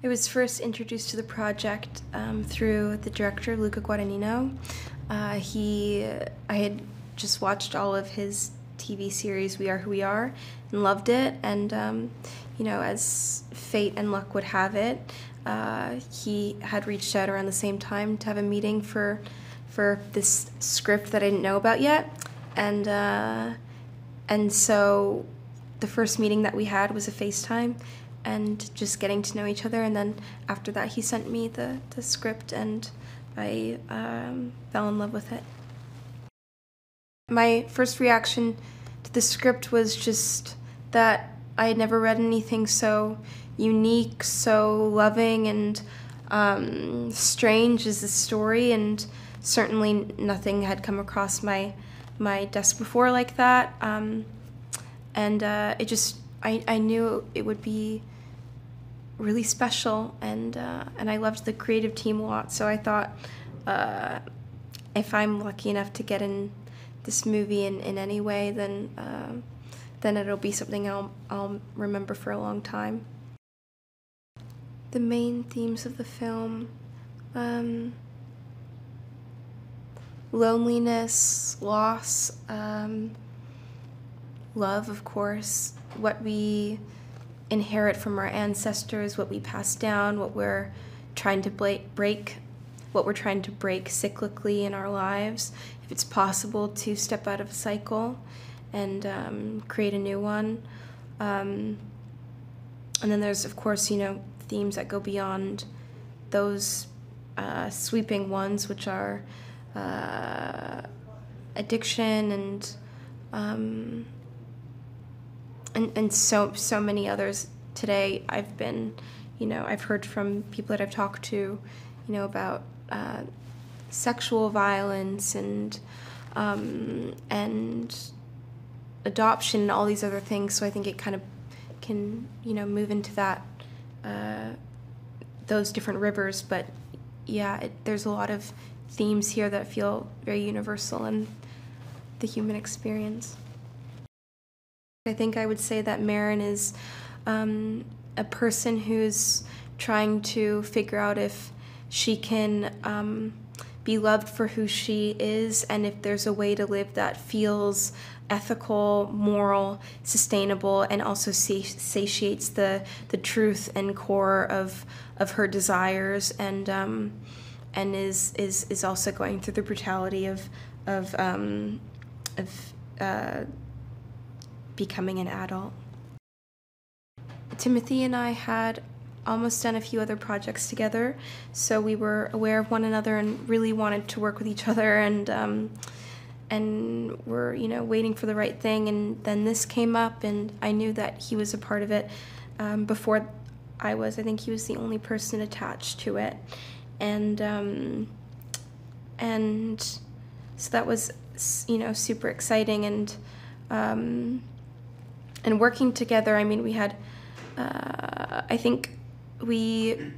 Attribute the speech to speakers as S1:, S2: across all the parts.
S1: I was first introduced to the project through the director, Luca Guadagnino. I had just watched all of his TV series, We Are Who We Are, and loved it. And, as fate and luck would have it, he had reached out around the same time to have a meeting for this script that I didn't know about yet. And so the first meeting that we had was a FaceTime and just getting to know each other. And then after that, he sent me the script, and I fell in love with it. My first reaction to the script was just that I had never read anything so unique, so loving, and strange as this story, and certainly nothing had come across my desk before like that. I knew it would be really special, and I loved the creative team a lot. So I thought, if I'm lucky enough to get in this movie in any way, then it'll be something I'll remember for a long time. The main themes of the film: loneliness, loss, love, of course, what we inherit from our ancestors, what we pass down, what we're trying to break cyclically in our lives, if it's possible to step out of a cycle and create a new one. And then there's, of course, themes that go beyond those sweeping ones, which are addiction and so many others. Today I've heard from people that I've talked to, about sexual violence and adoption and all these other things. So I think it kind of can, move into that, those different rivers. But yeah, there's a lot of themes here that feel very universal in the human experience. I think I would say that Marin is a person who's trying to figure out if she can be loved for who she is, and if there's a way to live that feels ethical, moral, sustainable, and also satiates the truth and core of her desires, and is also going through the brutality of becoming an adult. Timothy and I had almost done a few other projects together, so we were aware of one another and really wanted to work with each other, and were waiting for the right thing. And then this came up, and I knew that he was a part of it before I was. I think he was the only person attached to it, and so that was super exciting. And working together, I mean, we had, I think we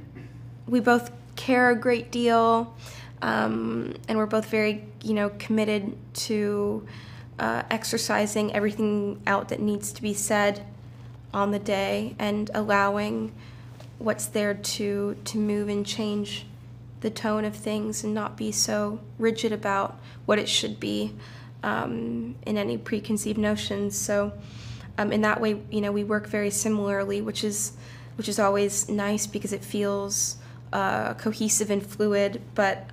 S1: both care a great deal, and we're both very, committed to exercising everything out that needs to be said on the day, and allowing what's there to move and change the tone of things, and not be so rigid about what it should be in any preconceived notions. So in that way, we work very similarly, which is always nice because it feels cohesive and fluid. But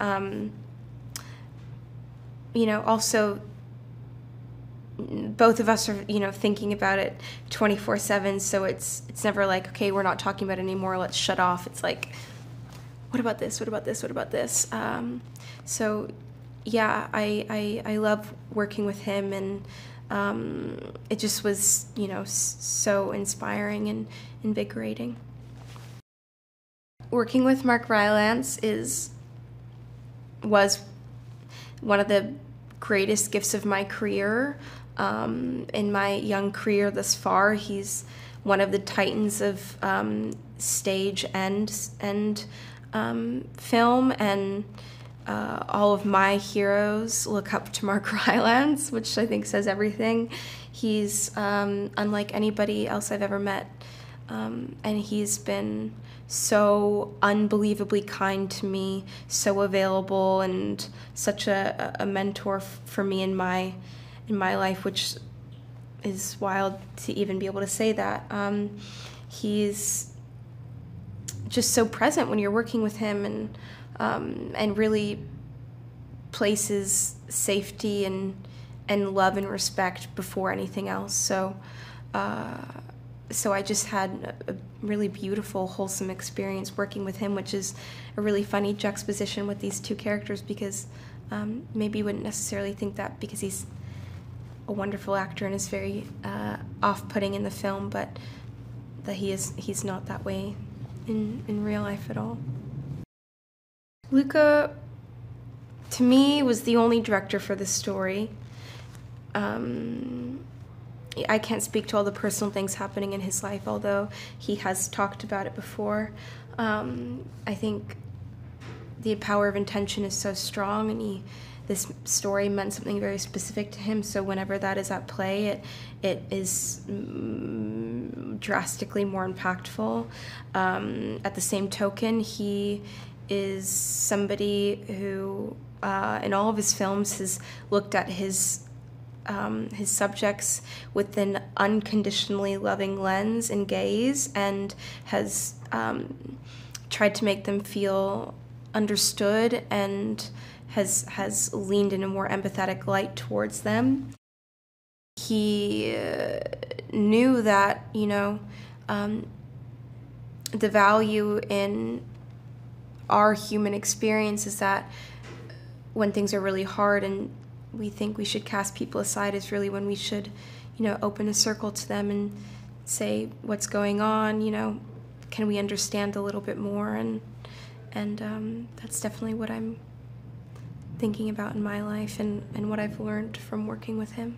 S1: also both of us are thinking about it 24/7. So it's never like, okay, we're not talking about it anymore, let's shut off. It's like, what about this? What about this? What about this? So yeah, I love working with him, and it just was, so inspiring and invigorating. Working with Mark Rylance was one of the greatest gifts of my career. In my young career thus far, he's one of the titans of stage and film, and all of my heroes look up to Mark Rylance, which I think says everything. He's unlike anybody else I've ever met, and he's been so unbelievably kind to me, so available, and such a mentor for me in my life, which is wild to even be able to say that. He's just so present when you're working with him, and really places safety and love and respect before anything else. So I just had a really beautiful, wholesome experience working with him, which is a really funny juxtaposition with these two characters, because maybe you wouldn't necessarily think that because he's a wonderful actor and is very off-putting in the film, but that he's not that way in real life at all. Luca, to me, was the only director for this story. I can't speak to all the personal things happening in his life, although he has talked about it before. I think the power of intention is so strong, and this story meant something very specific to him, so whenever that is at play, it is drastically more impactful. At the same token, he is somebody who, in all of his films, has looked at his subjects with an unconditionally loving lens and gaze, and has tried to make them feel understood, and has leaned in a more empathetic light towards them. He knew that, the value in our human experience is that when things are really hard and we think we should cast people aside, is really when we should, open a circle to them and say, what's going on, can we understand a little bit more? And that's definitely what I'm thinking about in my life, and what I've learned from working with him.